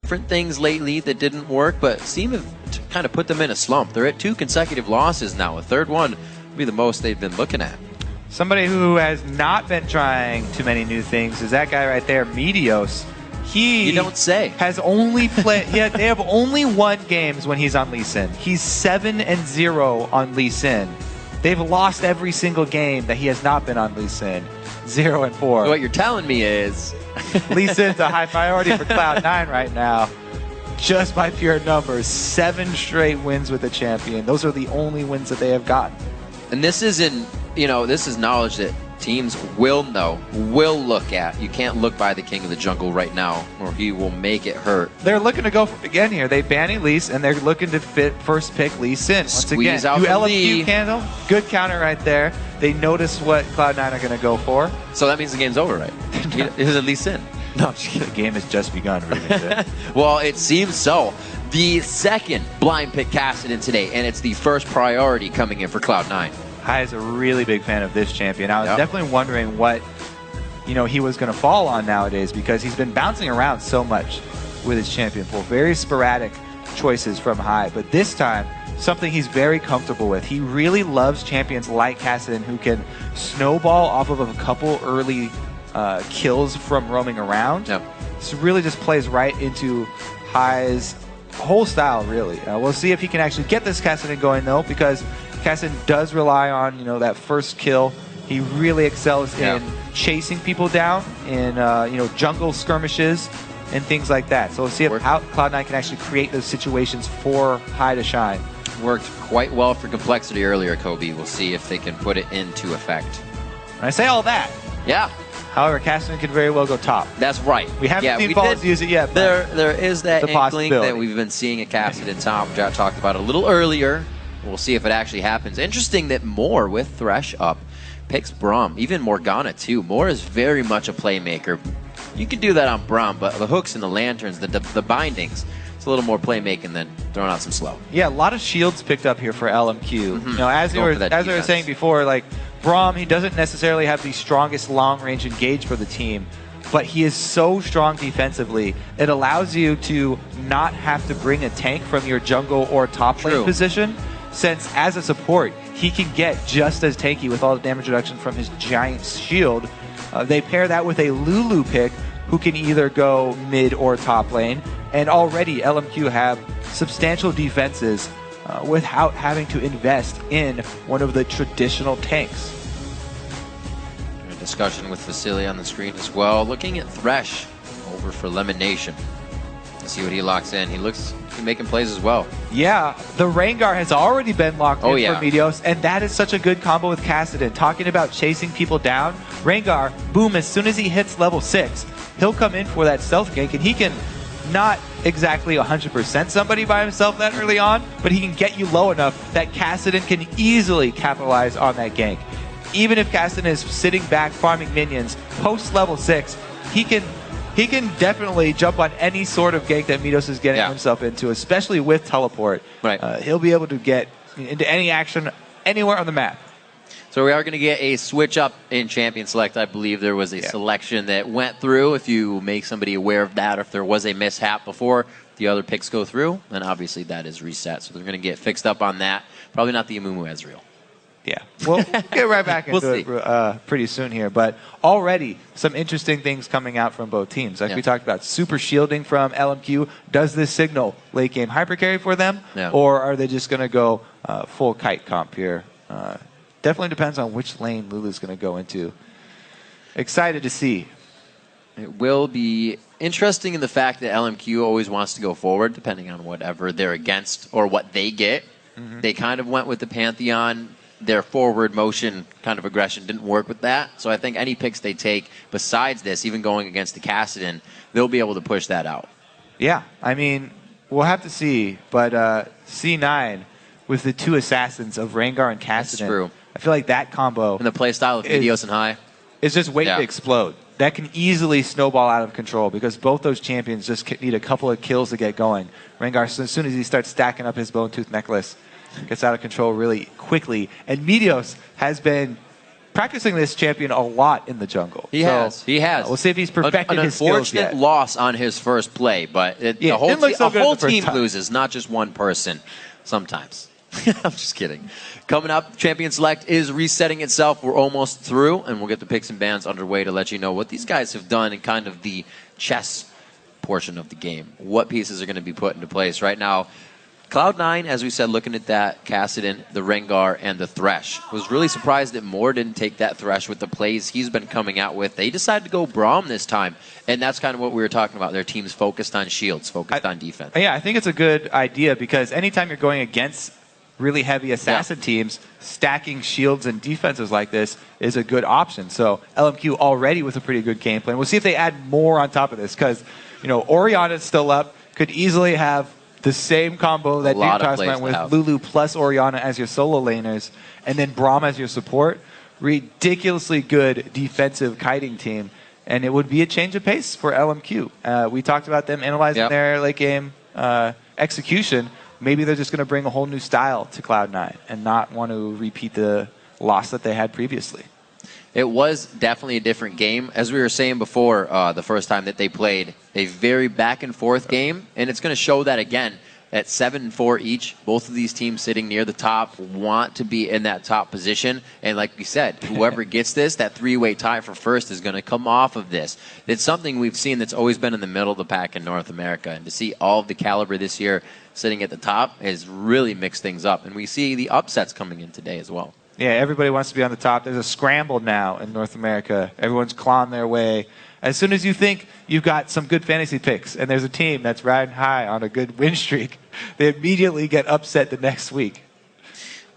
different things lately that didn't work, but seem to kind of put them in a slump. They're at 2 consecutive losses now. A third one would be the most they've been looking at. Somebody who has not been trying too many new things is that guy right there, Meteos. You don't say. Has only played. They have only won games when he's on Lee Sin. He's 7-0 on Lee Sin. They've lost every single game that he has not been on Lee Sin. 0-4. So what you're telling me is Lee Sin's a high priority for Cloud9 right now. Just by pure numbers, 7 straight wins with the champion. Those are the only wins that they have gotten. And this isn't, this is knowledge that teams will know, will look at. You can't look by the king of the jungle right now, or he will make it hurt. They're looking to go again here. They ban Elise, and they're looking to first pick Lee Sin. Once Squeeze again, out you the LMQ Lee. candle. Good counter right there. They notice what Cloud9 are going to go for. So that means the game's over, right? Is it Lee Sin? No, the game has just begun. Well, it seems so. The second blind pick Kassadin today, and it's the first priority coming in for Cloud9. Hai is a really big fan of this champion. I was definitely wondering what he was going to fall on nowadays, because he's been bouncing around so much with his champion pool. Very sporadic choices from Hai, but this time something he's very comfortable with. He really loves champions like Kassadin who can snowball off of a couple early kills from roaming around. So really just plays right into Hai's whole style, really. We'll see if he can actually get this Kassadin going, though, because Kassadin does rely on, that first kill. He really excels in chasing people down in, jungle skirmishes and things like that. So we'll see if how Cloud9 can actually create those situations for Hai to shine. Worked quite well for Complexity earlier, Kobe. We'll see if they can put it into effect. When I say all that, however, Kassadin could very well go top. That's right. We haven't seen Falls use it yet. There is that inkling that we've been seeing a Kassadin top, which I talked about a little earlier. We'll see if it actually happens. Interesting that Moore, with Thresh up, picks Braum. Even Morgana, too. Moore is very much a playmaker. You can do that on Braum, but the hooks and the lanterns, the bindings, it's a little more playmaking than throwing out some slow. Yeah, a lot of shields picked up here for LMQ. As we were saying before, like Braum, he doesn't necessarily have the strongest long-range engage for the team, but he is so strong defensively, it allows you to not have to bring a tank from your jungle or top lane position, since as a support, he can get just as tanky with all the damage reduction from his giant shield. They pair that with a Lulu pick, who can either go mid or top lane, and already LMQ have substantial defenses without having to invest in one of the traditional tanks. A discussion with Vasily on the screen as well. Looking at Thresh over for Lemon Nation. Let's see what he locks in. He looks making plays as well. Yeah, the Rengar has already been locked in for Meteos, and that is such a good combo with Kassadin. Talking about chasing people down, Rengar, boom, as soon as he hits level 6, he'll come in for that stealth gank, and he can not exactly 100% somebody by himself that early on, but he can get you low enough that Kassadin can easily capitalize on that gank. Even if Kassadin is sitting back farming minions, post level 6, he can definitely jump on any sort of gank that Meteos is getting himself into, especially with teleport. He'll be able to get into any action anywhere on the map. So we are going to get a switch up in Champion Select. I believe there was a selection that went through. If you make somebody aware of that, or if there was a mishap before the other picks go through, then obviously that is reset. So they're going to get fixed up on that. Probably not the Amumu Ezreal. Yeah, we'll get right back into it pretty soon here. But already some interesting things coming out from both teams. Like we talked about, super shielding from LMQ. Does this signal late game hypercarry for them? Or are they just going to go full kite comp here? Definitely depends on which lane Lulu's going to go into. Excited to see. It will be interesting in the fact that LMQ always wants to go forward, depending on whatever they're against or what they get. They kind of went with the Pantheon. Their forward motion kind of aggression didn't work with that. So I think any picks they take besides this, even going against the Kassadin, they'll be able to push that out. Yeah, I mean, we'll have to see. But C9 with the two assassins of Rengar and Kassadin. That's true. I feel like that combo... And the playstyle of Meteos and Hai. Is just waiting to explode. That can easily snowball out of control because both those champions just need a couple of kills to get going. Rengar, as soon as he starts stacking up his Bone Tooth Necklace, gets out of control really quickly. And Meteos has been practicing this champion a lot in the jungle. He has. We'll see if he's perfected his skills yet. An unfortunate loss on his first play, but the whole team loses, not just one person sometimes. I'm just kidding. Coming up, Champion Select is resetting itself. We're almost through, and we'll get the picks and bans underway to let you know what these guys have done in kind of the chess portion of the game. What pieces are going to be put into place right now. Cloud9, as we said, looking at that, Kassadin, the Rengar, and the Thresh. Was really surprised that Moore didn't take that Thresh with the plays he's been coming out with. They decided to go Braum this time, and that's kind of what we were talking about. Their team's focused on shields, focused on defense. Yeah, I think it's a good idea because anytime you're going against really heavy assassin teams, stacking shields and defenses like this is a good option. So LMQ already with a pretty good game plan. We'll see if they add more on top of this because, Orianna's still up, could easily have the same combo that Duke went with Lulu plus Orianna as your solo laners and then Braum as your support. Ridiculously good defensive kiting team. And it would be a change of pace for LMQ. We talked about them analyzing their late game execution. Maybe they're just going to bring a whole new style to Cloud9 and not want to repeat the loss that they had previously. It was definitely a different game. As we were saying before, the first time that they played, a very back-and-forth game, and it's going to show that again. At 7-4 each, both of these teams sitting near the top want to be in that top position. And like we said, whoever gets this, that three-way tie for first is going to come off of this. It's something we've seen that's always been in the middle of the pack in North America. And to see all of the caliber this year sitting at the top has really mixed things up. And we see the upsets coming in today as well. Yeah, everybody wants to be on the top. There's a scramble now in North America. Everyone's clawing their way. As soon as you think you've got some good fantasy picks and there's a team that's riding high on a good win streak, they immediately get upset the next week.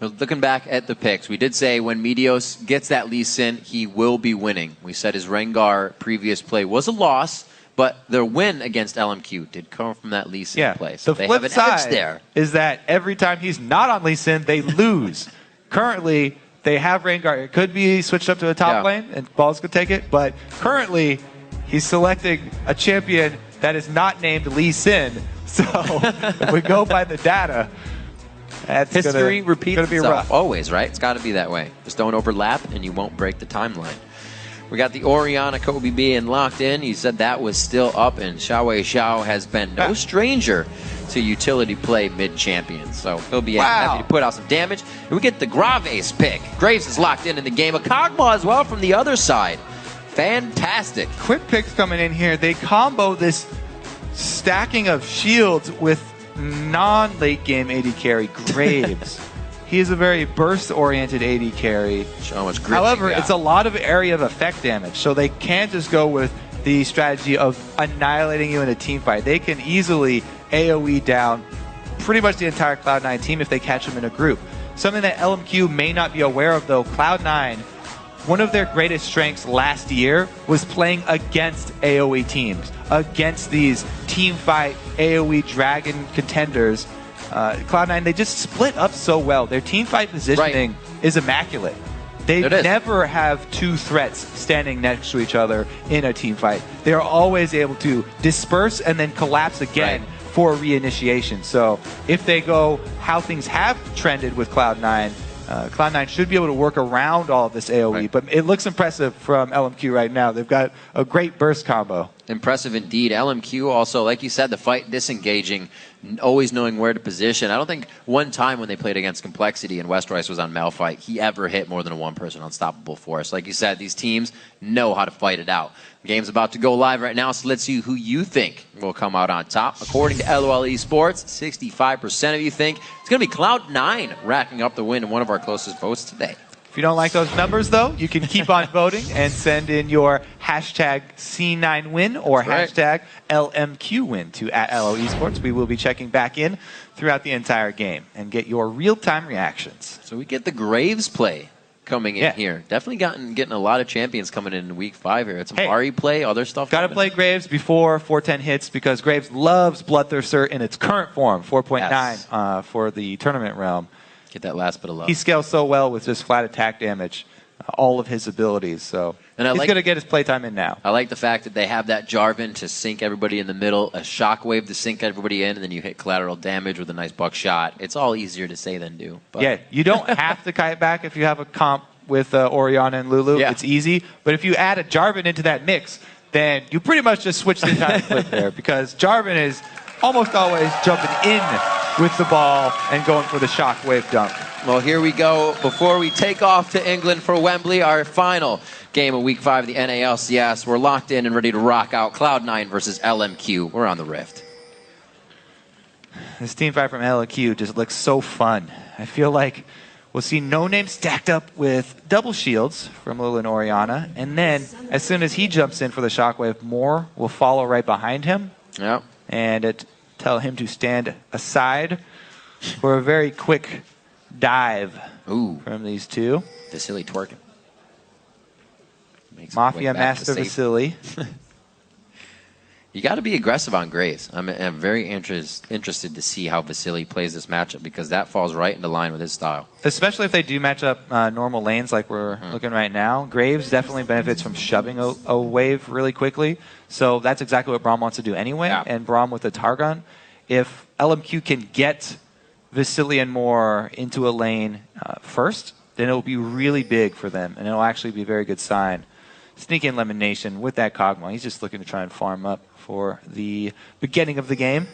Well, looking back at the picks, we did say when Meteos gets that Lee Sin, he will be winning. We said his Rengar previous play was a loss, but their win against LMQ did come from that Lee Sin play. So the flip side is that every time he's not on Lee Sin, they lose. Currently, they have Rengar. It could be switched up to a top lane, and Balls could take it. But currently, he's selecting a champion that is not named Lee Sin. So if we go by the data, that's history repeats itself. Rough. Always, right? It's got to be that way. Just don't overlap, and you won't break the timeline. We got the Orianna Kobe being locked in. He said that was still up, and Xiao Xiao has been no stranger to utility play mid-champion. So he'll be happy to put out some damage. And we get the Graves pick. Graves is locked in the game. A Kog'Maw as well from the other side. Fantastic. Quick picks coming in here. They combo this stacking of shields with non-late game AD carry, Graves. He is a very burst-oriented AD carry. Show how much grit. However, it's a lot of area of effect damage, so they can't just go with the strategy of annihilating you in a team fight. They can easily AoE down pretty much the entire Cloud9 team if they catch them in a group. Something that LMQ may not be aware of, though, Cloud9, one of their greatest strengths last year was playing against AoE teams, against these team fight AoE dragon contenders. Cloud9, they just split up so well. Their team fight positioning is immaculate. They never have two threats standing next to each other in a team fight. They are always able to disperse and then collapse again for reinitiation. So if they go how things have trended with Cloud9, Cloud9 should be able to work around all of this AoE, but it looks impressive from LMQ right now. They've got a great burst combo. Impressive indeed. LMQ also, like you said, the fight disengaging, always knowing where to position. I don't think one time when they played against Complexity and Westroyce was on Malphite, he ever hit more than a one-person unstoppable force. Like you said, these teams know how to fight it out. The game's about to go live right now, so let's see who you think will come out on top. According to LOL Esports, 65% of you think it's going to be Cloud9 racking up the win in one of our closest votes today. If you don't like those numbers, though, you can keep on voting and send in your hashtag C9win or hashtag LMQwin to @LOL Esports. We will be checking back in throughout the entire game and get your real-time reactions. So we get the Graves play coming in here. Definitely getting a lot of champions coming in week 5 here. It's some Ari play, other stuff. Got to play Graves before 410 hits because Graves loves Bloodthirster in its current form, 4.9 for the tournament realm. Get that last bit of love. He scales so well with just flat attack damage, all of his abilities. So he's going to get his playtime in now. I like the fact that they have that Jarvan to sink everybody in the middle, a Shockwave to sink everybody in, and then you hit collateral damage with a nice buckshot. It's all easier to say than do. But. Yeah, you don't have to kite back if you have a comp with Orianna and Lulu. Yeah. It's easy. But if you add a Jarvan into that mix, then you pretty much just switch the entire clip there, because Jarvan is almost always jumping in with the ball and going for the shockwave dunk. Well, here we go. Before we take off to England for Wembley, our final game of Week 5 of the NALCS. We're locked in and ready to rock out Cloud9 versus LMQ. We're on the Rift. This team fight from LMQ just looks so fun. I feel like we'll see No Name stacked up with double shields from Lulu and Orianna, and then as soon as he jumps in for the shockwave, Moore will follow right behind him. Yep. And tell him to stand aside for a very quick dive from these two. Vasily twerking. Mafia Master Vasily. You got to be aggressive on Graves. I'm very interested to see how Vasily plays this matchup, because that falls right into line with his style. Especially if they do match up normal lanes like we're looking right now. Graves definitely benefits from shoving a wave really quickly. So that's exactly what Braum wants to do anyway. Yeah. And Braum with the Targon. If LMQ can get Vasily and Moore into a lane first, then it'll be really big for them. And it'll actually be a very good sign. Sneak in Elimination with that Kog'Maw. He's just looking to try and farm up for the beginning of the game.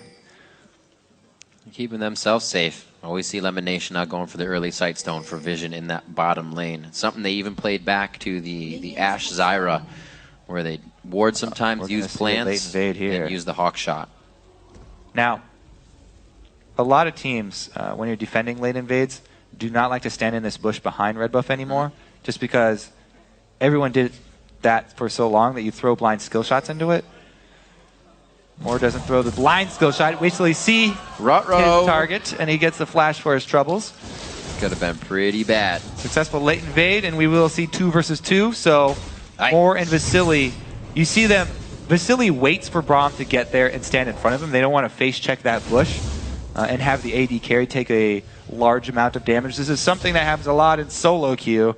Keeping themselves safe. Always see Elimination not going for the early Sightstone for vision in that bottom lane. Something they even played back to the Ashe Zyra, where they ward sometimes, use plants, and use the Hawk Shot. Now, a lot of teams, when you're defending late invades, do not like to stand in this bush behind red buff anymore, just because everyone did that for so long that you throw blind skill shots into it. Moore doesn't throw the blind skill shot. Waits till he sees his target, and he gets the flash for his troubles. Could have been pretty bad. Successful late invade, and we will see 2 versus 2. So Moore and Vasily, you see them. Vasily waits for Braum to get there and stand in front of him. They don't want to face check that bush and have the AD carry take a large amount of damage. This is something that happens a lot in solo queue,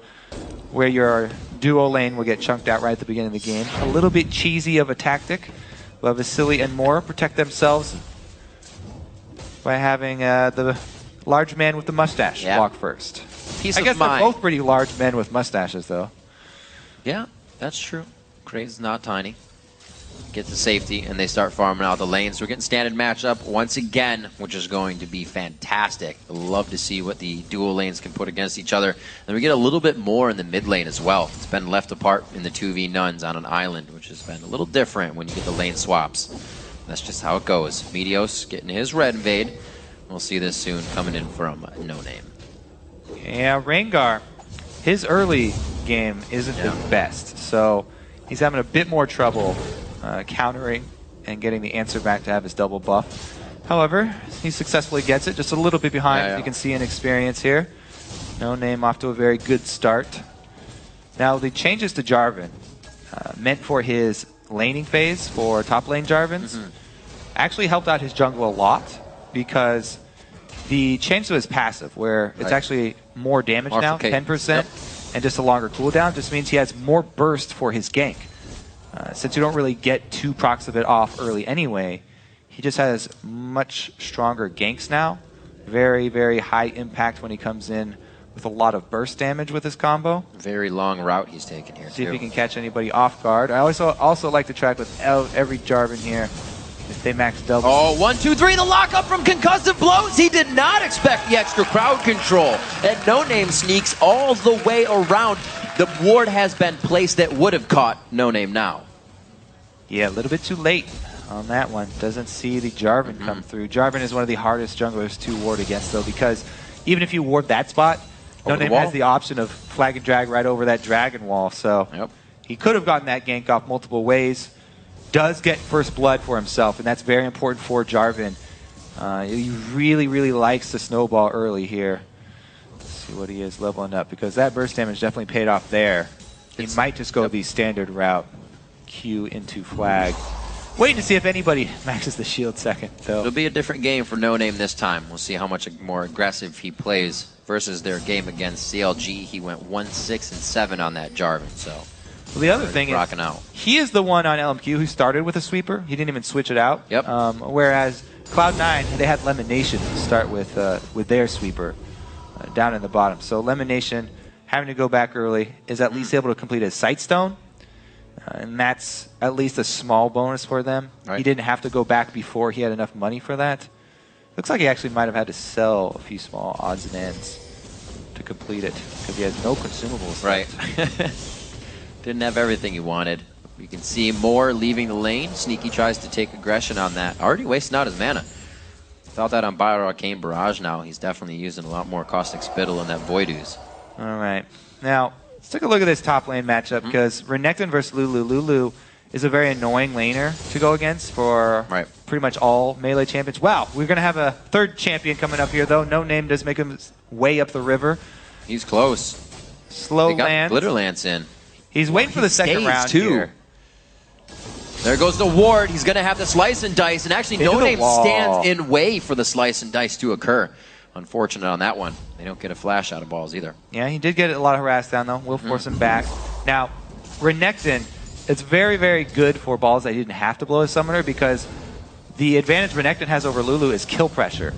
where your duo lane will get chunked out right at the beginning of the game. A little bit cheesy of a tactic, but Vasily and Moore protect themselves by having the large man with the mustache walk first. I guess they're both pretty large men with mustaches, though. Yeah, that's true. Graves is not tiny. Get to safety, and they start farming out the lanes. We're getting standard matchup once again, which is going to be fantastic. I love to see what the dual lanes can put against each other. And we get a little bit more in the mid lane as well. It's been left apart in the 2v nuns on an island, which has been a little different when you get the lane swaps. That's just how it goes. Meteos getting his red invade. We'll see this soon coming in from No Name. Yeah, Rengar, his early game isn't the best, so he's having a bit more trouble countering and getting the answer back to have his double buff. However, he successfully gets it, just a little bit behind. You can see an experience here. No Name off to a very good start. Now, the changes to Jarvan, meant for his laning phase for top lane Jarvans, actually helped out his jungle a lot, because the change to his passive, where it's actually more damage now, 10%, and just a longer cooldown, just means he has more burst for his gank. Since you don't really get 2 procs of it off early anyway, he just has much stronger ganks now. Very, very high impact when he comes in with a lot of burst damage with his combo. Very long route he's taking here. See if he can catch anybody off guard. I also like to track with every Jarvan here if they max double. Oh, 1, 2, 3, the lockup from concussive blows. He did not expect the extra crowd control. And No Name sneaks all the way around. The ward has been placed that would have caught No Name now. Yeah, a little bit too late on that one. Doesn't see the Jarvan come through. Jarvan is one of the hardest junglers to ward against, though, because even if you ward that spot, No Name has the option of flag and drag right over that dragon wall. So he could have gotten that gank off multiple ways. Does get first blood for himself, and that's very important for Jarvan. He really, really likes to snowball early here. Let's see what he is leveling up, because that burst damage definitely paid off there. He might just go the standard route. Q into flag. Waiting to see if anybody maxes the shield second, though. It'll be a different game for No Name this time. We'll see how much more aggressive he plays versus their game against CLG. He went 1-6-7 on that Jarvan, so well, the other thing is he is the one on LMQ who started with a sweeper. He didn't even switch it out. Whereas Cloud9, they had Lemonation start with their sweeper down in the bottom. So Lemonation having to go back early, is at least able to complete his Sightstone. And that's at least a small bonus for them. Right. He didn't have to go back before he had enough money for that. Looks like he actually might have had to sell a few small odds and ends to complete it because he has no consumables. Right. Didn't have everything he wanted. You can see Moore leaving the lane. Sneaky tries to take aggression on that. Already wasting out his mana. Felt that on Bio Arcane Barrage now. He's definitely using a lot more Caustic Spittle in that Void Ooze. All right. Now, let's take a look at this top lane matchup because Renekton versus Lulu. Lulu is a very annoying laner to go against for pretty much all melee champions. Wow, we're going to have a third champion coming up here, though. No Name does make him way up the river. He's close. Slow Lance. Glitter Lance in. He's waiting for the second round here. There goes the ward. He's going to have the Slice and Dice, and actually No Name stands in way for the Slice and Dice to occur. Unfortunate on that one. They don't get a flash out of balls either. Yeah, he did get a lot of harass down, though. We'll force him back. Now, Renekton, it's very, very good for balls that he didn't have to blow his summoner because the advantage Renekton has over Lulu is kill pressure.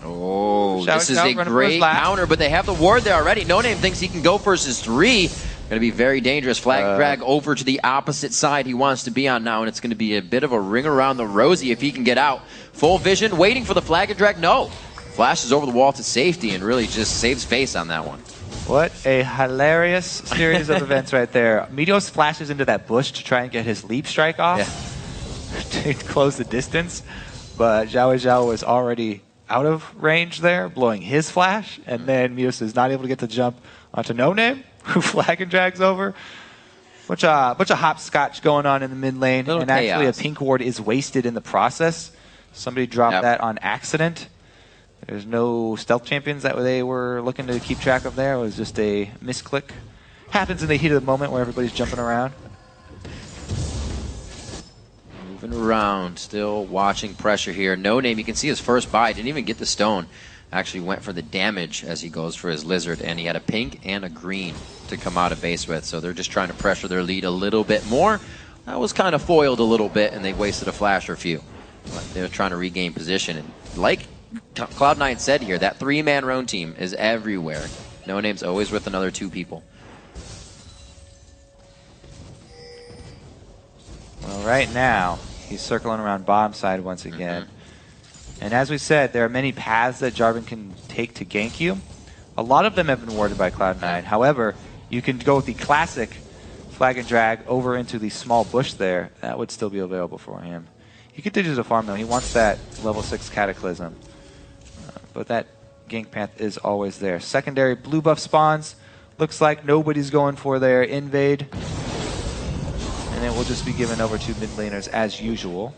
Oh, this is a great counter, but they have the ward there already. No Name thinks he can go versus 3. Going to be very dangerous. Flag drag over to the opposite side he wants to be on now, and it's going to be a bit of a ring around the rosy if he can get out. Full vision, waiting for the flag and drag. No. Flashes over the wall to safety and really just saves face on that one. What a hilarious series of events right there. Meteos flashes into that bush to try and get his leap strike off to close the distance, but Zhao was already out of range there, blowing his flash, and then Meteos is not able to get the jump onto No Name, who flag and drags over. Bunch of hopscotch going on in the mid lane, and actually a pink ward is wasted in the process. Somebody dropped that on accident. There's no stealth champions that they were looking to keep track of there. It was just a misclick. Happens in the heat of the moment where everybody's jumping around. Moving around, still watching pressure here. No Name, you can see his first buy, didn't even get the stone. Actually went for the damage as he goes for his lizard, and he had a pink and a green to come out of base with. So they're just trying to pressure their lead a little bit more. That was kind of foiled a little bit, and they wasted a flash or a few. But they're trying to regain position. And like Cloud9 said here, that 3-man roam team is everywhere. No Name's always with another 2 people. Well, right now, he's circling around bottom side once again. And as we said, there are many paths that Jarvan can take to gank you. A lot of them have been warded by Cloud9. However, you can go with the classic flag and drag over into the small bush there. That would still be available for him. He continues to farm, though. He wants that level 6 Cataclysm. But that gank path is always there. Secondary blue buff spawns. Looks like nobody's going for their invade. And it will just be given over to mid laners as usual.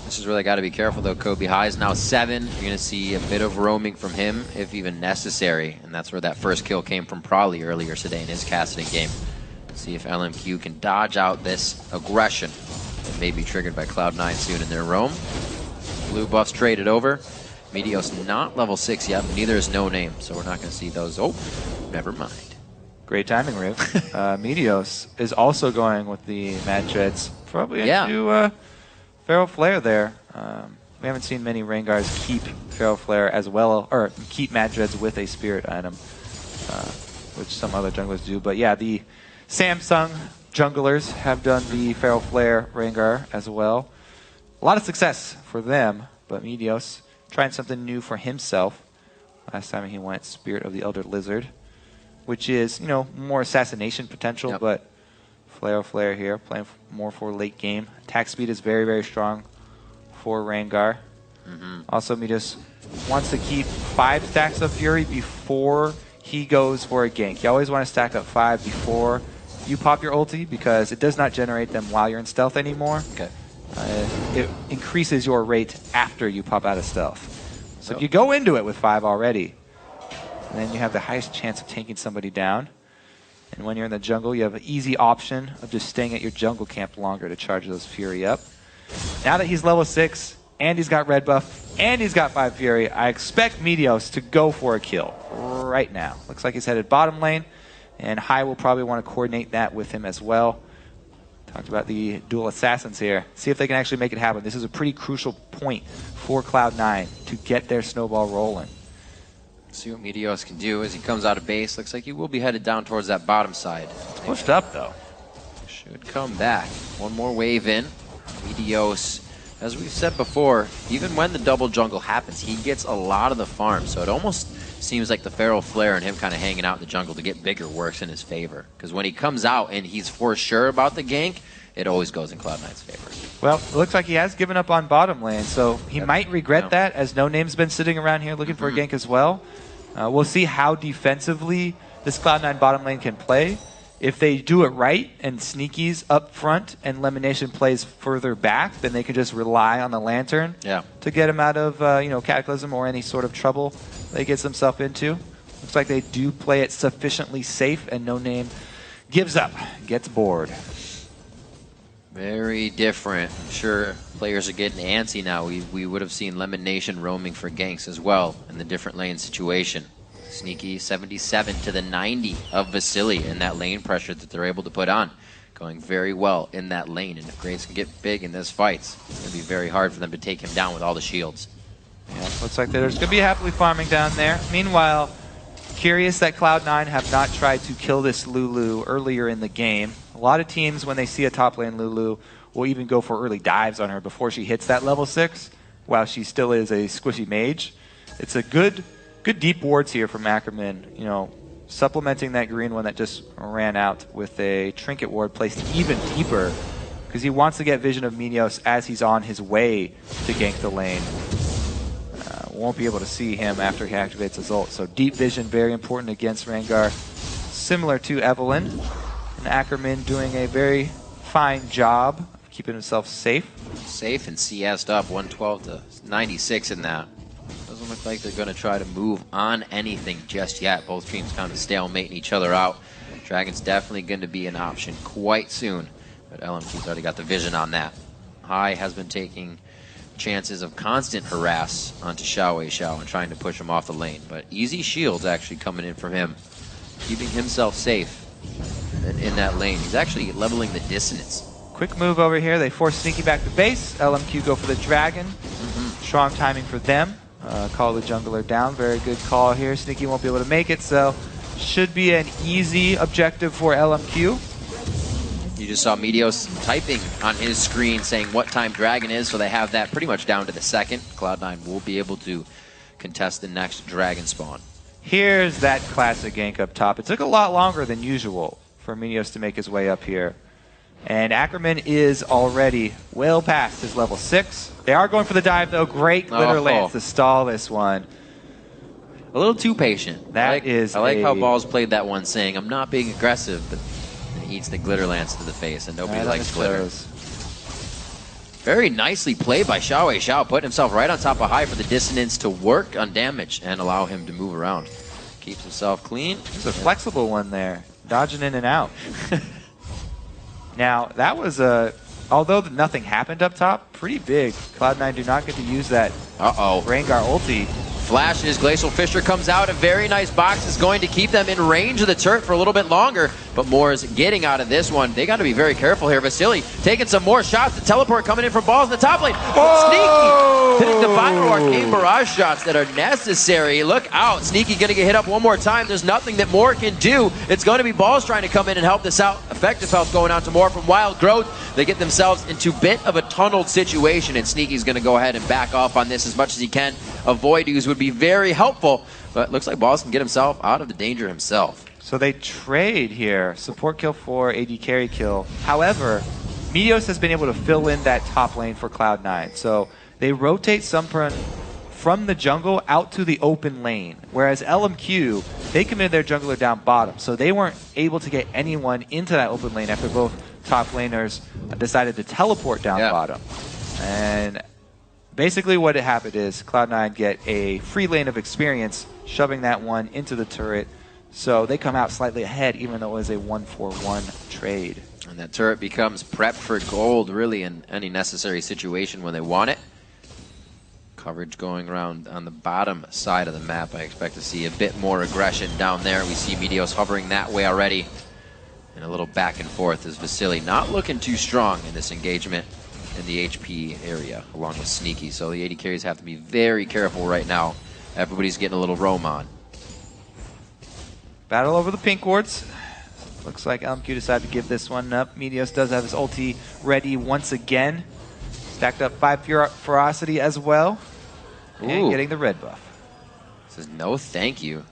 This is really got to be careful, though. Kobe High is now 7. You're going to see a bit of roaming from him, if even necessary. And that's where that first kill came from probably earlier today in his Cassiding game. See if LMQ can dodge out this aggression that may be triggered by Cloud9 soon in their roam. Blue buffs traded over. Meteos not level 6 yet, but neither is No Name, so we're not going to see those. Oh, never mind. Great timing, Riv. Meteos is also going with the Mad Treads. Probably into Feral Flare there. We haven't seen many Rangars keep Feral Flare as well, or keep Mad Treads with a Spirit item, which some other junglers do. But yeah, the Samsung junglers have done the Feral Flare Rengar as well. A lot of success for them, but Meteos trying something new for himself. Last time he went Spirit of the Elder Lizard, which is, you know, more assassination potential, but Flare here, playing more for late game. Attack speed is very, very strong for Rengar. Also, Meteos wants to keep 5 stacks of Fury before he goes for a gank. You always want to stack up 5 before you pop your ulti because it does not generate them while you're in stealth anymore. It increases your rate after you pop out of stealth. So if you go into it with 5 already, then you have the highest chance of taking somebody down. And when you're in the jungle, you have an easy option of just staying at your jungle camp longer to charge those Fury up. Now that he's level 6, and he's got red buff, and he's got 5 Fury, I expect Meteos to go for a kill right now. Looks like he's headed bottom lane, and High will probably want to coordinate that with him as well. Talked about the dual assassins here. See if they can actually make it happen. This is a pretty crucial point for Cloud9 to get their snowball rolling. See what Meteos can do as he comes out of base. Looks like he will be headed down towards that bottom side. It's pushed up, though. Should come back. One more wave in. Meteos, as we've said before, even when the double jungle happens, he gets a lot of the farm. So it almost seems like the Feral Flare and him kind of hanging out in the jungle to get bigger works in his favor. Because when he comes out and he's for sure about the gank, it always goes in Cloud9's favor. Well, it looks like he has given up on bottom lane, so he might regret that, as No Name's been sitting around here looking for a gank as well. We'll see how defensively this Cloud9 bottom lane can play. If they do it right and Sneaky's up front and Lemonation plays further back, then they can just rely on the Lantern to get him out of Cataclysm or any sort of trouble that he gets himself into. Looks like they do play it sufficiently safe, and No Name gives up, gets bored. Very different. I'm sure players are getting antsy now. We would have seen Lemonation roaming for ganks as well in the different lane situation. Sneaky 77 to the 90 of Vasily in that lane pressure that they're able to put on. Going very well in that lane. And if grades can get big in this fight, it's going to be very hard for them to take him down with all the shields. Yeah, looks like there's going to be happily farming down there. Meanwhile, curious that Cloud9 have not tried to kill this Lulu earlier in the game. A lot of teams, when they see a top lane Lulu, will even go for early dives on her before she hits that level 6, while she still is a squishy mage. It's a good deep wards here from Ackerman, supplementing that green one that just ran out with a trinket ward placed even deeper, because he wants to get vision of Meteos as he's on his way to gank the lane. Won't be able to see him after he activates his ult. So deep vision, very important against Rengar. Similar to Evelynn. And Ackerman doing a very fine job of keeping himself safe. Safe and CS'd up, 112 to 96 in that. Doesn't look like they're going to try to move on anything just yet. Both teams kind of stalemating each other out. Dragon's definitely going to be an option quite soon. But LMQ's already got the vision on that. High has been taking chances of constant harass onto Xiao and trying to push him off the lane. But easy shields actually coming in from him, keeping himself safe in that lane. He's actually leveling the dissonance. Quick move over here. They force Sneaky back to base. LMQ go for the dragon. Strong timing for them. Call the jungler down. Very good call here. Sneaky won't be able to make it, so should be an easy objective for LMQ. You just saw Meteos typing on his screen saying what time Dragon is, so they have that pretty much down to the second. Cloud9 will be able to contest the next Dragon spawn. Here's that classic gank up top. It took a lot longer than usual for Meteos to make his way up here. And Ackerman is already well past his level 6. They are going for the dive, though. Great glitter lance to stall this one. A little too patient. I like how Balls played that one, saying, I'm not being aggressive, but he eats the glitter lance to the face, and nobody likes glitter. Very nicely played by Xiao, putting himself right on top of High for the dissonance to work on damage and allow him to move around. Keeps himself clean. It's a flexible one there, dodging in and out. Now, that was although nothing happened up top, pretty big. Cloud9 do not get to use that Rengar ulti. Flashes, Glacial Fissure comes out. A very nice box is going to keep them in range of the turret for a little bit longer. But Moore is getting out of this one. They got to be very careful here. Vasily taking some more shots. The teleport coming in from Balls in the top lane. Sneaky hitting the final arcane barrage shots that are necessary. Look out. Sneaky going to get hit up one more time. There's nothing that Moore can do. It's going to be Balls trying to come in and help this out. Effective health going out to Moore from Wild Growth. They get themselves into a bit of a tunneled situation, and Sneaky's going to go ahead and back off on this as much as he can. Avoid use would be very helpful, but looks like Balls can get himself out of the danger himself. So they trade here. Support kill for AD carry kill. However, Meteos has been able to fill in that top lane for Cloud9. So they rotate Sunburn from the jungle out to the open lane. Whereas LMQ, they committed their jungler down bottom. So they weren't able to get anyone into that open lane after both top laners decided to teleport down bottom. And basically what happened is Cloud9 get a free lane of experience, shoving that one into the turret. So they come out slightly ahead, even though it was a 1-for-1 trade. And that turret becomes prepped for gold, really, in any necessary situation when they want it. Coverage going around on the bottom side of the map. I expect to see a bit more aggression down there. We see Meteos hovering that way already. And a little back and forth as Vasily not looking too strong in this engagement in the HP area, along with Sneaky. So the AD carries have to be very careful right now. Everybody's getting a little roam on. Battle over the pink wards. Looks like LMQ decided to give this one up. Meteos does have his ulti ready once again. Stacked up 5 ferocity as well. And getting the red buff. Says no thank you.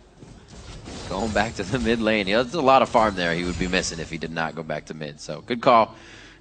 Going back to the mid lane. There's a lot of farm there he would be missing if he did not go back to mid. So good call.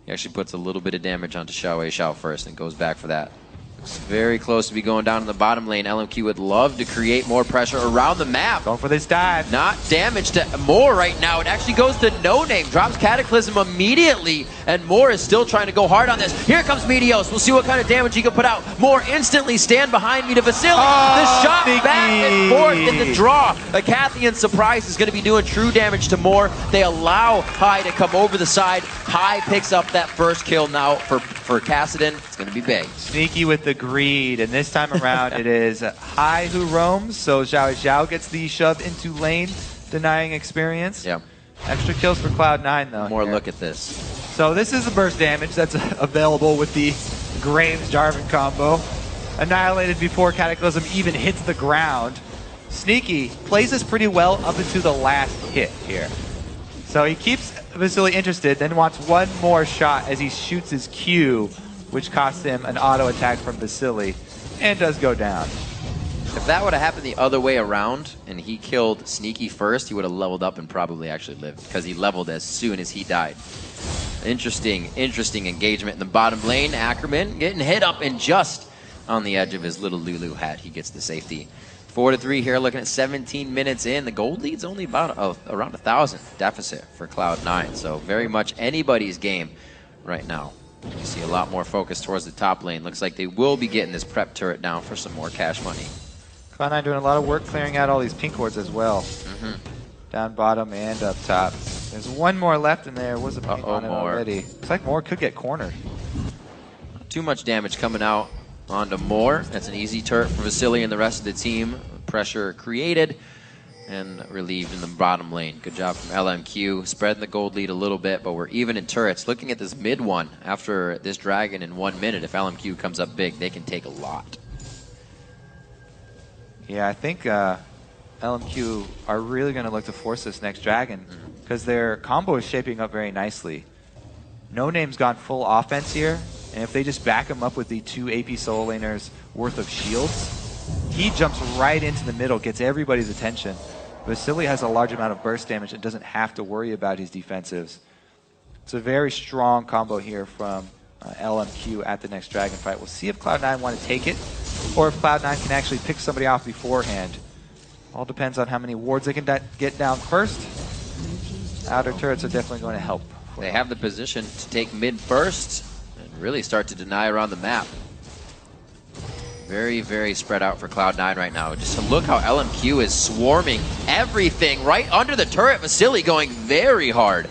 He actually puts a little bit of damage onto Xiao first and goes back for that. Looks very close to be going down in the bottom lane. LMQ would love to create more pressure around the map. Going for this dive. Not damage to Moore right now. It actually goes to No Name. Drops Cataclysm immediately. And Moore is still trying to go hard on this. Here comes Meteos. We'll see what kind of damage he can put out. Moore instantly stand behind me to Vasily. The shot back and forth in the draw. A Cathian surprise is going to be doing true damage to Moore. They allow High to come over the side. High picks up that first kill now for Kassadin. It's going to be big. Sneaky with the greed, and this time around it is High who roams, so Xiao gets the shove into lane, denying experience. Yeah. Extra kills for Cloud9 though. More look at this. So this is the burst damage that's available with the Graves-Jarvan combo. Annihilated before Cataclysm even hits the ground. Sneaky plays this pretty well up into the last hit here. So he keeps Vasily interested, then wants one more shot as he shoots his Q, which costs him an auto attack from Vasily, and does go down. If that would have happened the other way around, and he killed Sneaky first, he would have leveled up and probably actually lived, because he leveled as soon as he died. Interesting engagement in the bottom lane. Ackerman getting hit up and just on the edge of his little Lulu hat. He gets the safety. 4-3 here, looking at 17 minutes in. The gold lead's only about around 1,000 deficit for Cloud9, so very much anybody's game right now. You see a lot more focus towards the top lane. Looks like they will be getting this prep turret down for some more cash money. Cloud9 doing a lot of work clearing out all these pink wards as well. Down bottom and up top. There's one more left, and there was a pink on it already. Looks like Moore could get cornered. Not too much damage coming out onto Moore. That's an easy turret for Vasily and the rest of the team. Pressure created and relieved in the bottom lane. Good job from LMQ. Spreading the gold lead a little bit, but we're even in turrets. Looking at this mid one, after this dragon in 1 minute, if LMQ comes up big, they can take a lot. Yeah, I think LMQ are really going to look to force this next dragon because their combo is shaping up very nicely. No Name's gone full offense here, and if they just back him up with the 2 AP solo laners worth of shields, he jumps right into the middle, gets everybody's attention. Vasily has a large amount of burst damage and doesn't have to worry about his defensives. It's a very strong combo here from LMQ at the next dragon fight. We'll see if Cloud9 want to take it, or if Cloud9 can actually pick somebody off beforehand. All depends on how many wards they can get down first. Outer turrets are definitely going to help. They have the position to take mid first and really start to deny around the map. Very, very spread out for Cloud9 right now. Just look how LMQ is swarming everything right under the turret. Vasily going very hard.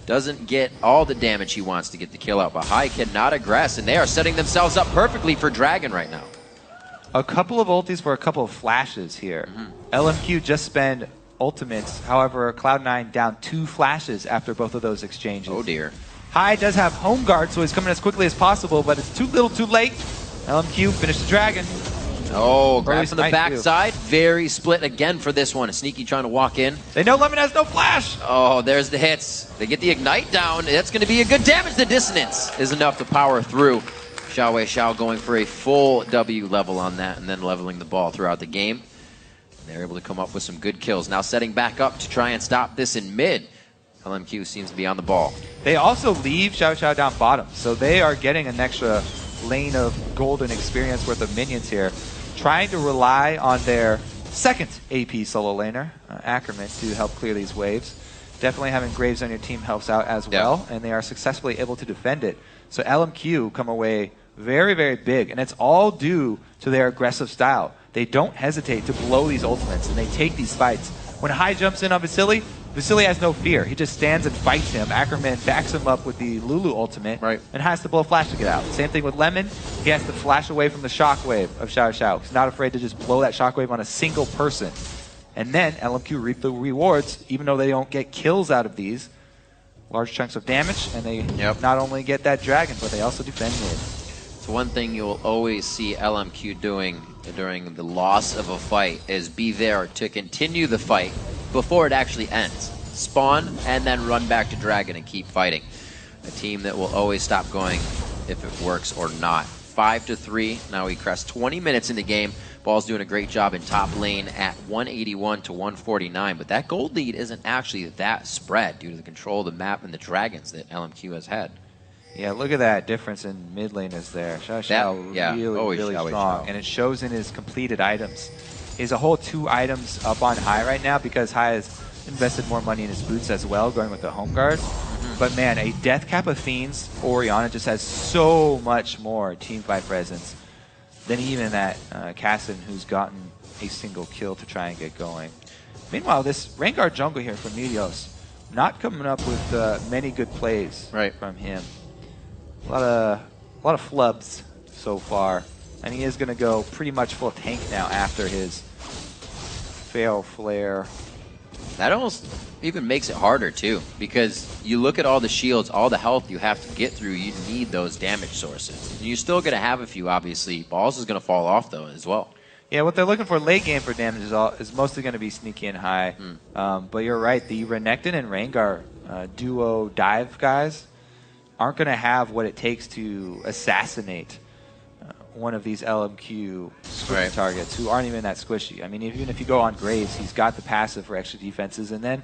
Doesn't get all the damage he wants to get the kill out, but High cannot aggress, and they are setting themselves up perfectly for Dragon right now. A couple of ultis for a couple of flashes here. LMQ just spent ultimates, however, Cloud9 down 2 flashes after both of those exchanges. Oh dear. High does have home guard, so he's coming as quickly as possible, but it's too little too late. LMQ finished the dragon. Oh, grab from the backside. Very split again for this one. Sneaky trying to walk in. They know Lemon has no flash. Oh, there's the hits. They get the ignite down. That's going to be a good damage. The dissonance is enough to power through. Xiao going for a full W level on that and then leveling the ball throughout the game. And they're able to come up with some good kills. Now setting back up to try and stop this in mid. LMQ seems to be on the ball. They also leave Xiao down bottom, so they are getting an extra lane of golden experience worth of minions here, trying to rely on their second AP solo laner, Ackerman, to help clear these waves. Definitely having Graves on your team helps out as well, and they are successfully able to defend it. So LMQ come away very, very big, and it's all due to their aggressive style. They don't hesitate to blow these ultimates, and they take these fights. When High jumps in on Vasily has no fear. He just stands and fights him. Ackerman backs him up with the Lulu ultimate and has to blow a flash to get out. Same thing with Lemon. He has to flash away from the shockwave of Xiao. He's not afraid to just blow that shockwave on a single person. And then LMQ reap the rewards, even though they don't get kills out of these. Large chunks of damage, and they not only get that dragon, but they also defend mid. So one thing you'll always see LMQ doing during the loss of a fight is be there to continue the fight before it actually ends. Spawn and then run back to Dragon and keep fighting. A team that will always stop going if it works or not. 5-3. Now we crest 20 minutes in the game. Ball's doing a great job in top lane at 181 to 149, but that gold lead isn't actually that spread due to the control of the map and the dragons that LMQ has had. Yeah, look at that difference in mid lane is there. Really strong, and it shows in his completed items. He has a whole 2 items up on High right now because High has invested more money in his boots as well, going with the home guard. But man, a Death Cap of Fiends, Orianna just has so much more teamfight presence than even that Cassin, who's gotten a single kill to try and get going. Meanwhile, this Rengar jungle here from Meteos, not coming up with many good plays from him. A lot of flubs so far, and he is going to go pretty much full tank now after his fail flare. That almost even makes it harder too, because you look at all the shields, all the health you have to get through, you need those damage sources. And you're still going to have a few, obviously. Balls is going to fall off though as well. Yeah, what they're looking for late game for damage is mostly going to be sneaky and high. But you're right, the Renekton and Rengar duo dive guys aren't going to have what it takes to assassinate one of these LMQ squishy targets who aren't even that squishy. I mean, even if you go on Graves, he's got the passive for extra defenses, and then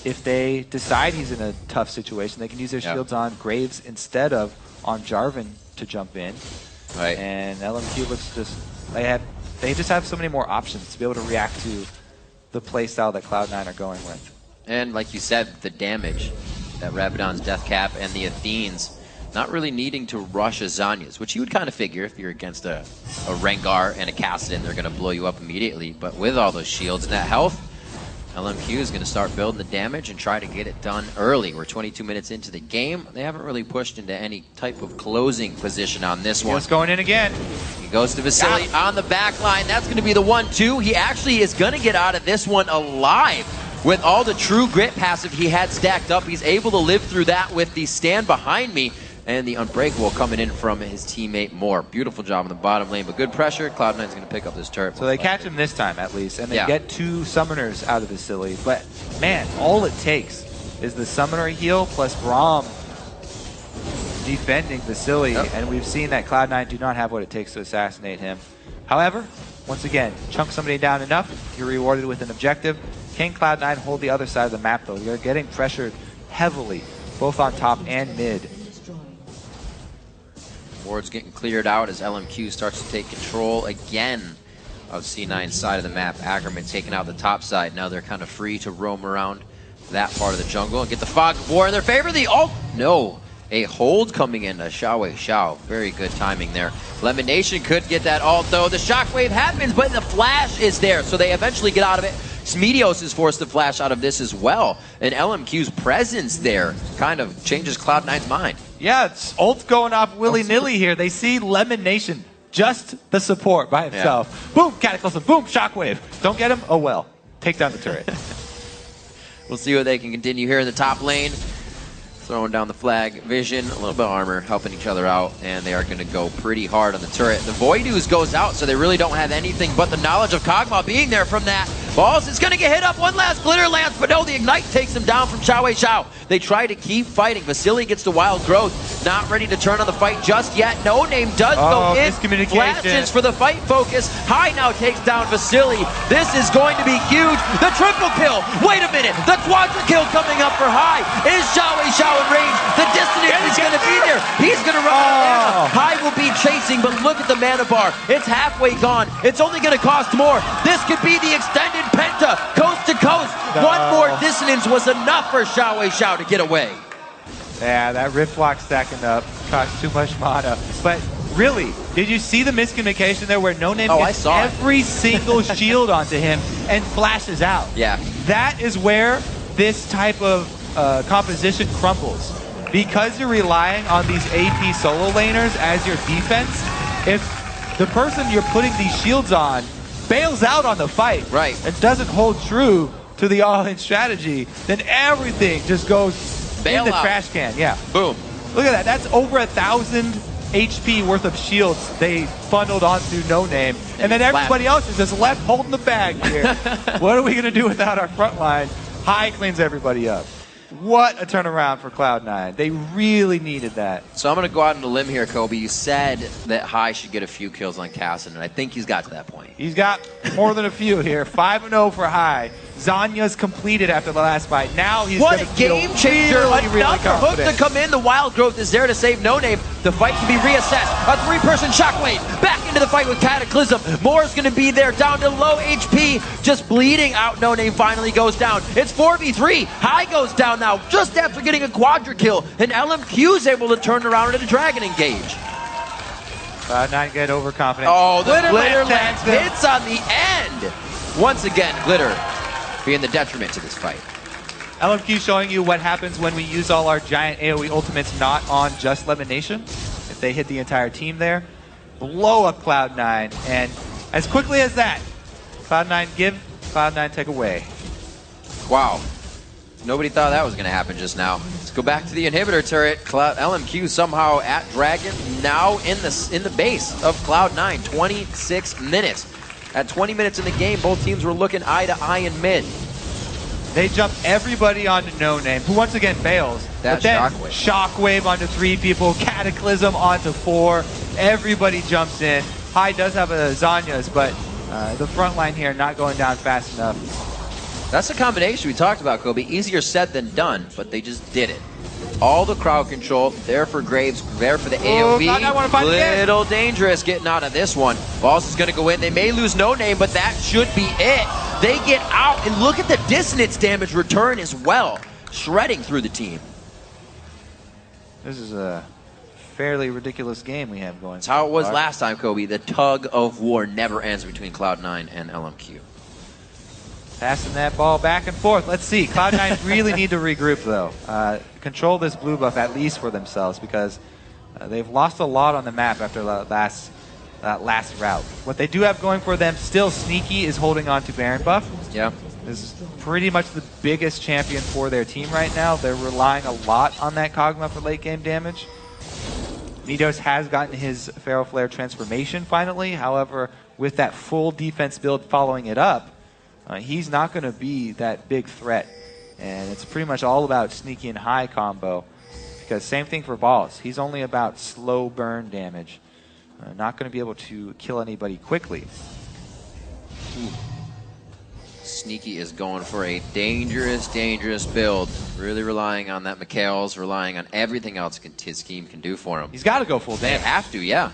if they decide he's in a tough situation, they can use their shields on Graves instead of on Jarvan to jump in. And LMQ looks they just have so many more options to be able to react to the playstyle that Cloud9 are going with. And like you said, the damage that Rabadon's Death Cap and the Athenes not really needing to rush a Zhonya's, which you would kind of figure if you're against a Rengar and a Kassadin, they're going to blow you up immediately. But with all those shields and that health, LMQ is going to start building the damage and try to get it done early. We're 22 minutes into the game. They haven't really pushed into any type of closing position on this one. He's going in again. He goes to Vasily on the back line. That's going to be the 1-2. He actually is going to get out of this one alive. With all the true grit passive he had stacked up, he's able to live through that with the stand behind me. And the Unbreakable coming in from his teammate Moore. Beautiful job in the bottom lane, but good pressure. Cloud9's going to pick up this turret. So they catch him this time at least, and they get 2 summoners out of Vasily. But man, all it takes is the summoner heal plus Braum defending Vasily, and we've seen that Cloud9 do not have what it takes to assassinate him. However, once again, chunk somebody down enough, you're rewarded with an objective. Can Cloud9 hold the other side of the map though? You're getting pressured heavily, both on top and mid. Ward's getting cleared out as LMQ starts to take control again of C9's side of the map. Ackerman taking out the top side. Now they're kind of free to roam around that part of the jungle and get the Fog of War in their favor. A hold coming in to Xiao. Very good timing there. Lemonation could get that ult though. The shockwave happens, but the flash is there, so they eventually get out of it. Meteos is forced to flash out of this as well. And LMQ's presence there kind of changes Cloud9's mind. Yeah, it's ult going off willy-nilly here. They see Lemonation, just the support by himself. Boom, Cataclysm, boom, Shockwave. Don't get him? Oh well. Take down the turret. We'll see what they can continue here in the top lane. Throwing down the flag. Vision, a little bit of armor, helping each other out, and they are going to go pretty hard on the turret. The Void Ooze goes out, so they really don't have anything but the knowledge of Kog'Maw being there from that. Balls is going to get hit up. One last glitter lance, but no, the Ignite takes him down from Xiao. They try to keep fighting. Vasily gets the Wild Growth. Not ready to turn on the fight just yet. No Name does go in. Flashes for the fight focus. High now takes down Vasily. This is going to be huge. The triple kill. Wait a minute. The quadra kill coming up for High. Is Xiao in range? The dissonance is going to be there. He's going to run out of mana. High will be chasing, but look at the mana bar. It's halfway gone. It's only going to cost more. This could be the extended Penta, coast to coast. One more dissonance was enough for Xiao to get away. Yeah, that Rift Lock stacking up cost too much mana. But really, did you see the miscommunication there where No Name gets every single shield onto him and flashes out? Yeah. That is where this type of composition crumbles. Because you're relying on these AP solo laners as your defense, if the person you're putting these shields on bails out on the fight and doesn't hold true to the all-in strategy, then everything just goes in the trash can. Yeah. Boom. Look at that. That's over 1,000 HP worth of shields they funneled onto No Name. And then everybody else is just left holding the bag here. What are we going to do without our front line? High cleans everybody up. What a turnaround for Cloud9. They really needed that. So I'm going to go out on a limb here, Kobe. You said that High should get a few kills on Casson, and I think he's got to that point. He's got more than a few here. 5-0 for High. Zanya's completed after the last fight. Now he's what a game changer. Another hook to come in. The Wild Growth is there to save No Name. The fight can be reassessed. A 3-person shockwave. Back into the fight with Cataclysm. Moore's going to be there down to low HP. Just bleeding out. No Name finally goes down. It's 4v3. High goes down now just after getting a quadra kill. And LMQ is able to turn around into Dragon Engage. Cloud9 get overconfident. Oh, the Glitter Lance hits on the end. Once again, Glitter being the detriment to this fight. LMQ showing you what happens when we use all our giant AoE ultimates not on just Lemonation. If they hit the entire team there, blow up Cloud9. And as quickly as that, Cloud9 give, Cloud9 take away. Wow. Nobody thought that was going to happen just now. Let's go back to the inhibitor turret. LMQ somehow at Dragon, now in the base of Cloud9. 26 minutes. At 20 minutes in the game, both teams were looking eye to eye in mid. They jump everybody onto No Name, who once again fails. That Shockwave onto 3 people, Cataclysm onto 4. Everybody jumps in. High does have a Zanya's, but the front line here not going down fast enough. That's a combination we talked about, Kobe. Easier said than done, but they just did it. All the crowd control, there for Graves, there for the AoE. Little dangerous getting out of this one. Boss is going to go in. They may lose No Name, but that should be it. They get out, and look at the dissonance damage return as well. Shredding through the team. This is a fairly ridiculous game we have going. That's how it was last time, Kobe. The tug of war never ends between Cloud9 and LMQ. Passing that ball back and forth. Let's see. Cloud9 really need to regroup, though. Control this blue buff at least for themselves, because they've lost a lot on the map after that last route. What they do have going for them, still Sneaky is holding on to Baron buff. Yeah. This is pretty much the biggest champion for their team right now. They're relying a lot on that Kog'Maw for late game damage. Nidos has gotten his Feral Flare transformation finally. However, with that full defense build following it up, he's not going to be that big threat. And it's pretty much all about Sneaky and High combo. Because same thing for Balls. He's only about slow burn damage. Not going to be able to kill anybody quickly. Ooh. Sneaky is going for a dangerous, dangerous build. Really relying on that Mikhail's, relying on everything else his team can do for him. He's got to go full damage. They have to, yeah.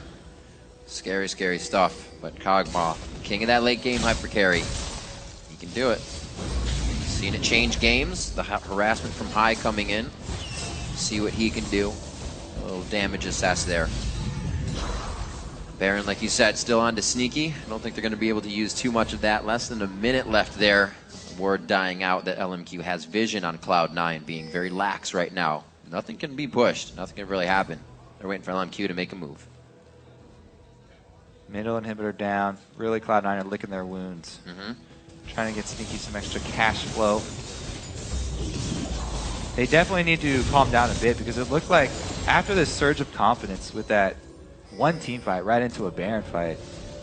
Scary, scary stuff. But Kog'Maw, king of that late game hyper carry. He can do it. Seen it change games. The harassment from High coming in. See what he can do. A little damage assess there. Baron, like you said, still on to Sneaky. I don't think they're going to be able to use too much of that. Less than a minute left there. Word dying out that LMQ has vision on Cloud9, being very lax right now. Nothing can be pushed. Nothing can really happen. They're waiting for LMQ to make a move. Middle inhibitor down. Really, Cloud9 are licking their wounds. Trying to get Sneaky some extra cash flow. They definitely need to calm down a bit, because it looked like after this surge of confidence with that one team fight right into a Baron fight,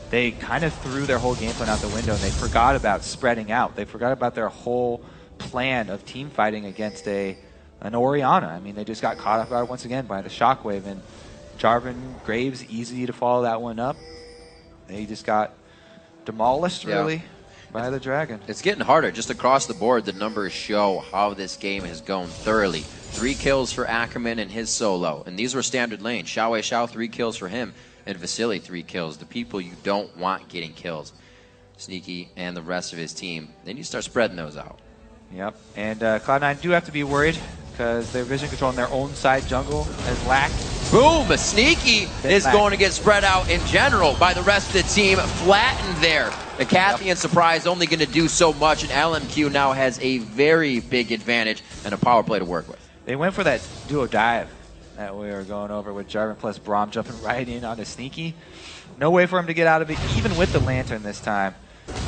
they kind of threw their whole game plan out the window, and they forgot about spreading out. They forgot about their whole plan of team fighting against an Orianna. I mean, they just got caught off guard once again by the Shockwave, and Jarvan, Graves, easy to follow that one up. They just got demolished, really, by the Dragon. It's getting harder. Just across the board, the numbers show how this game has gone thoroughly. 3 kills for Ackerman and his solo. And these were standard lanes. Xiao, 3 kills for him. And Vasily, 3 kills. The people you don't want getting kills. Sneaky and the rest of his team. Then you start spreading those out. Yep. And Cloud9 do have to be worried, because their vision control on their own side jungle has lacked. Boom! Sneaky is going to get spread out in general by the rest of the team. Flattened there. The Cathian surprise only going to do so much, and LMQ now has a very big advantage and a power play to work with. They went for that duo dive that we were going over with Jarvan plus Braum jumping right in onto Sneaky. No way for him to get out of it, even with the Lantern this time.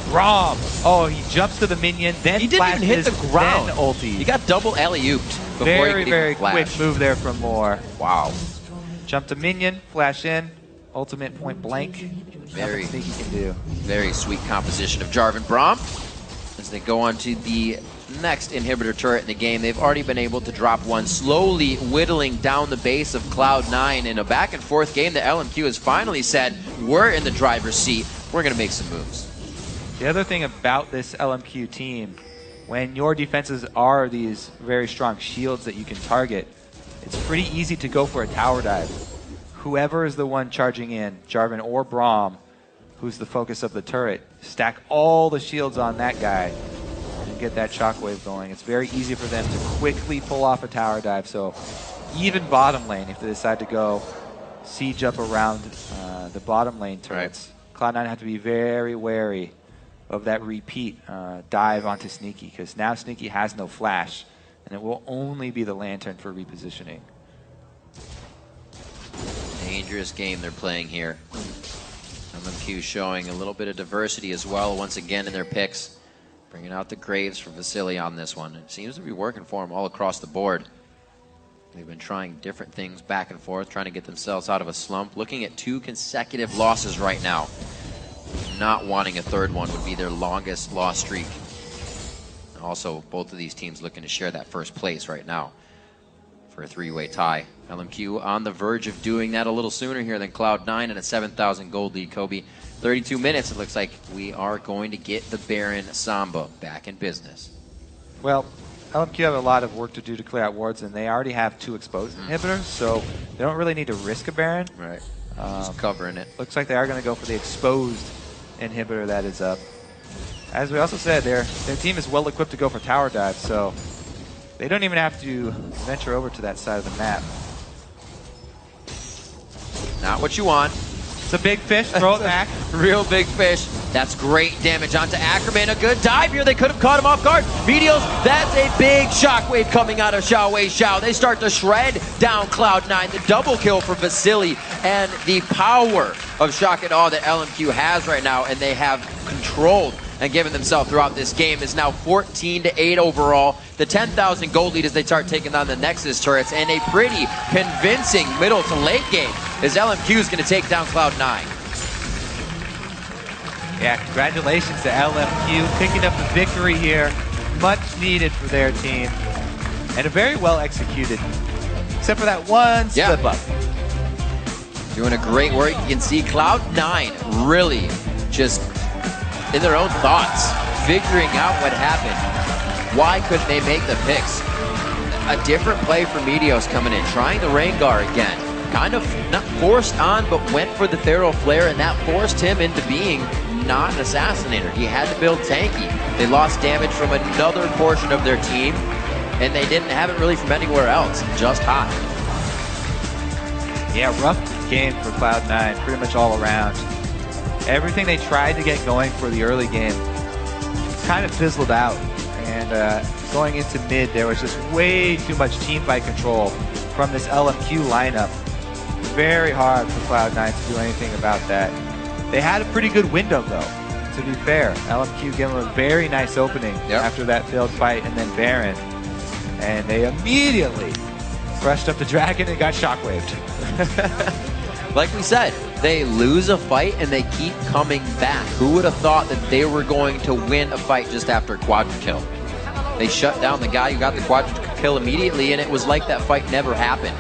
Braum! Oh, he jumps to the minion, then he didn't even hit the ground. Then ulti. He got double alley-ooped before very quick move there from Moore. Wow. Jump to minion, flash in, ultimate point blank. Very sneaky can do. Very sweet composition of Jarvan Braum. As they go on to the next inhibitor turret in the game, they've already been able to drop one, slowly whittling down the base of Cloud9. In a back and forth game, the LMQ has finally said, we're in the driver's seat, we're going to make some moves. The other thing about this LMQ team, when your defenses are these very strong shields that you can target, it's pretty easy to go for a tower dive. Whoever is the one charging in, Jarvan or Braum, who's the focus of the turret, stack all the shields on that guy and get that shockwave going. It's very easy for them to quickly pull off a tower dive. So even bottom lane, if they decide to go siege up around the bottom lane turrets, Cloud9 have to be very wary of that repeat dive onto Sneaky, because now Sneaky has no flash, and it will only be the Lantern for repositioning. Dangerous game they're playing here. LMQ showing a little bit of diversity as well once again in their picks. Bringing out the Graves for Vasily on this one. It seems to be working for them all across the board. They've been trying different things back and forth, trying to get themselves out of a slump. Looking at 2 consecutive losses right now. Not wanting a third one would be their longest loss streak. Also, both of these teams looking to share that first place right now for a 3-way tie. LMQ on the verge of doing that a little sooner here than Cloud9 and a 7,000 gold lead. Kobe, 32 minutes. It looks like we are going to get the Baron Samba back in business. Well, LMQ have a lot of work to do to clear out wards, and they already have 2 exposed inhibitors, so they don't really need to risk a Baron. Right. Just covering it. Looks like they are going to go for the exposed inhibitor that is up. As we also said, their team is well equipped to go for tower dive, so they don't even have to venture over to that side of the map. Not what you want. It's a big fish, throw it back. Real big fish. That's great damage onto Ackerman. A good dive here. They could have caught him off guard. Meteos, that's a big shockwave coming out of Xiaowei Xiao. They start to shred down Cloud9. The double kill for Vasily, and the power of shock and awe that LMQ has right now, and they have controlled and given themselves throughout this game, is now 14-8 overall. The 10,000 gold lead as they start taking on the Nexus turrets, and a pretty convincing middle to late game as LMQ is going to take down Cloud9. Yeah, congratulations to LMQ picking up the victory here. Much needed for their team, and a very well executed, except for that one slip up. Doing a great work. You can see Cloud9 really just in their own thoughts, figuring out what happened. Why couldn't they make the picks? A different play for Meteos coming in, trying the Rengar again. Kind of not forced on, but went for the Thero Flare, and that forced him into being not an assassinator. He had to build tanky. They lost damage from another portion of their team, and they didn't have it really from anywhere else, just hot. Yeah, rough game for Cloud9, pretty much all around. Everything they tried to get going for the early game kind of fizzled out. And going into mid, there was just way too much teamfight control from this LMQ lineup. Very hard for Cloud9 to do anything about that. They had a pretty good window, though, to be fair. LMQ gave them a very nice opening after that failed fight and then Baron. And they immediately rushed up the Dragon and got shockwaved. Like we said, they lose a fight and they keep coming back. Who would have thought that they were going to win a fight just after a quadra kill? They shut down the guy who got the quadra kill immediately, and it was like that fight never happened.